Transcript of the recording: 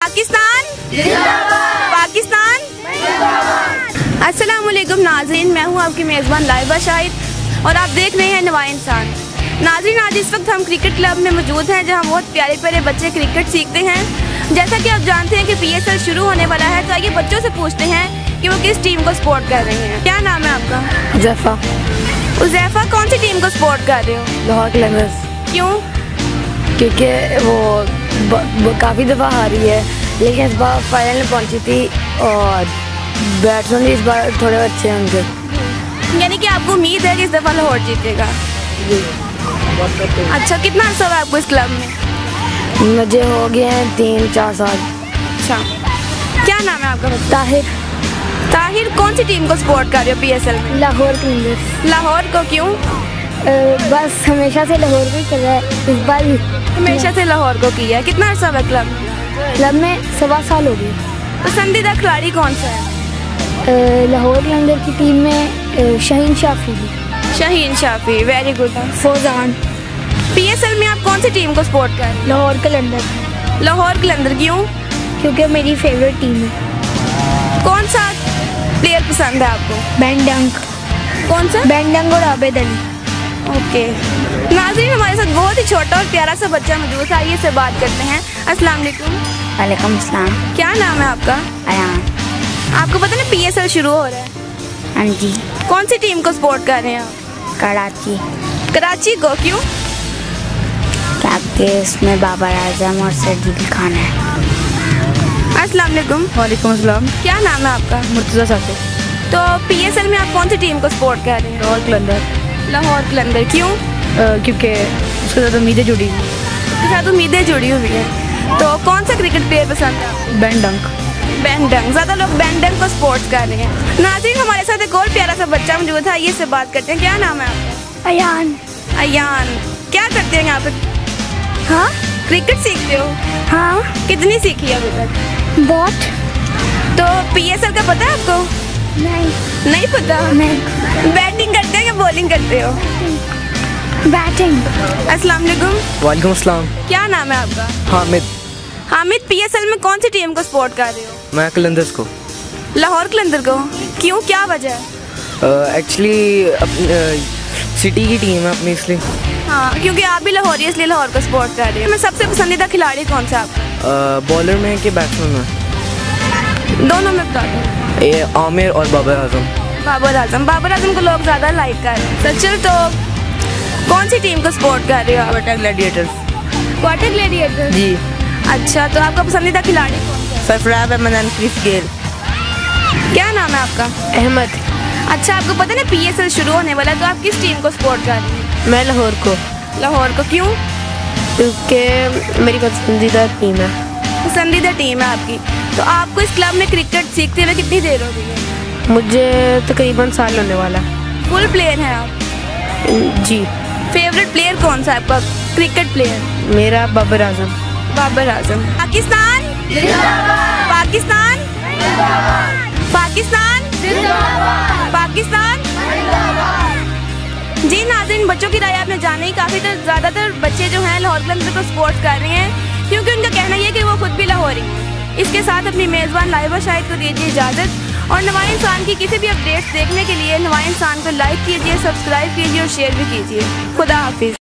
पाकिस्तान पाकिस्तान। अस्सलाम वालेकुम नाज़रीन, मैं हूँ आपकी मेज़बान लाइबा शाहिद और आप देख रहे हैं नवा इंसान। नाज़रीन, आज इस वक्त हम क्रिकेट क्लब में मौजूद हैं जहाँ बहुत प्यारे प्यारे बच्चे क्रिकेट सीखते हैं। जैसा कि आप जानते हैं कि PSL शुरू होने वाला है, तो आइए बच्चों से पूछते हैं कि वो किस टीम को सपोर्ट कर रहे हैं। क्या नाम है आपका? उज़ैफ़ा। उज़ैफ़ा, कौन सी टीम को सपोर्ट कर रहे हो? लाहौर कलंदर्स। क्यों? क्योंकि वो काफ़ी दफ़ा हारी है, लेकिन इस बार फाइनल में पहुंची थी और बैट्समैन भी इस बार थोड़े अच्छे हैं उनके। यानी कि आपको उम्मीद है कि इस दफ़ा लाहौर जीतेगा? अच्छा, कितना अर्सा हुआ आपको इस क्लब में? मुझे हो गए हैं 3-4 साल। अच्छा, क्या नाम है आपका? ताहिर। ताहिर, कौन सी टीम को सपोर्ट कर रहे हो PSL में? लाहौर कलंदर्स। लाहौर को, क्यों? बस हमेशा से लाहौर को कर रहा है, इस बार हमेशा से लाहौर को किया है। कितना अर्सा हुआ क्लब में? क्लब में 7 साल हो गए। पसंदीदा खिलाड़ी कौन सा है? लाहौर कलंदर की टीम में Shaheen Shafi. Shaheen Shafi, very good. Fauzan. PSL में आप कौन सी टीम को सपोर्ट कर रहे हैं? लाहौर कलंदर। लाहौर कलंदर, क्यों? क्योंकि मेरी फेवरेट टीम है। कौन सा प्लेयर पसंद है आपको? बेन डंक। कौन सा? बेन डंक और आबिद अली। ओके नाज़रीन, हमारे साथ बहुत ही छोटा और प्यारा सा बच्चा मौजूद है, आइए इससे बात करते हैं। अस्सलाम वालेकुम। वालेकुम अस्सलाम। क्या नाम है आपका? अयान। आपको पता है PSL शुरू हो रहा है? हाँ जी। कौन सी टीम को सपोर्ट कर रहे हैं आप? कराची। कराची को, क्यों? क्योंकि इसमें बाबर आजम और सजीद खान है। अस्सलाम वालेकुम। वालेकुम अस्सलाम। क्या नाम है आपका? मुर्तज़ा साकिब। तो PSL में आप कौन सी टीम को सपोर्ट कर रहे हैं? लाहौर कलंदर। लाहौर कलंदर, क्यों? क्योंकि उसके साथ उम्मीदें जुड़ी हुई हैं। उसके साथ उम्मीदें जुड़ी हुई हैं। तो कौन सा क्रिकेट प्लेयर पसंद है आपको? बेन डंक। बेन डंक, ज़्यादा लोग बेन डंक को सपोर्ट कर रहे हैं। नाज़रीन, हमारे साथ एक और प्यारा सा बच्चा मौजूद है, ये से बात करते हैं। क्या नाम है आपका? अयान। अयान, क्या करते हैं यहाँ पे? हाँ। क्रिकेट सीखते हो? हाँ। कितनी सीखी है अभी तक? बहुत। तो PSL का पता है आपको? नहीं पता? नहीं। बैटिंग करते हो या बॉलिंग करते हो? बैटिंग। अस्सलाम वालेकुम। वालेकुम अस्सलाम। क्या नाम है आपका? हामिद। हामिद, PSL में कौन सी टीम को सपोर्ट कर रहे हो? मैं कलंदर्स को। लाहौर कलंदर को, क्यों, क्या वजह है? एक्चुअली सिटी की टीम है अपनी, इसलिए। हाँ, क्योंकि आप भी लाहौरी, इसलिए लाहौर को सपोर्ट कर रहे हो। मैं सबसे पसंदीदा खिलाड़ी कौन सा आपका? बॉलर में कि बैट्समैन में? दोनों में बता दो। आमिर और बाबर आजम। बाबर आजम। बाबर आजम को लोग ज़्यादा लाइक कर रहे हैं। सचिन, तो कौन सी टीम को सपोर्ट कर रहे हो आप? क्वार्टर ग्लैडिएटर्स। क्वार्टर ग्लैडिएटर्स जी। अच्छा, तो आपका पसंदीदा खिलाड़ी कौन सा है? Sarfaraz Ahmed and Chris Gayle. क्या नाम है आपका? अहमद। अच्छा, आपको पता है ना PSL शुरू होने वाला है, तो आप किस टीम को सपोर्ट कर रहे हैं? मैं लाहौर को। लाहौर को, क्यों? क्योंकि मेरी पसंदीदा टीम है। पसंदीदा टीम है आपकी। तो आपको इस क्लब में क्रिकेट सीखते हुए कितनी देर हो गई है? मुझे तकरीबन साल होने वाला है। फुल प्लेयर हैं आप? जी। फेवरेट प्लेयर कौन सा है आपका क्रिकेट प्लेयर? मेरा बाबर आजम। बाबर आजम। पाकिस्तान पाकिस्तान पाकिस्तान पाकिस्तान। जी नाज़रीन, बच्चों की राय आपने जानी। काफ़ी ज़्यादातर बच्चे जो हैं लाहौर कलंदर को सपोर्ट कर रहे हैं, क्योंकि उनका कहना यह है कि वो खुद भी लाहौरी हैं। इसके साथ अपनी मेज़बान लाइबा शाहिद को दीजिए इजाज़त और नवा इंसान की किसी भी अपडेट्स देखने के लिए नवा इंसान को लाइक कीजिए, सब्सक्राइब कीजिए और शेयर भी कीजिए। खुदा हाफिज़।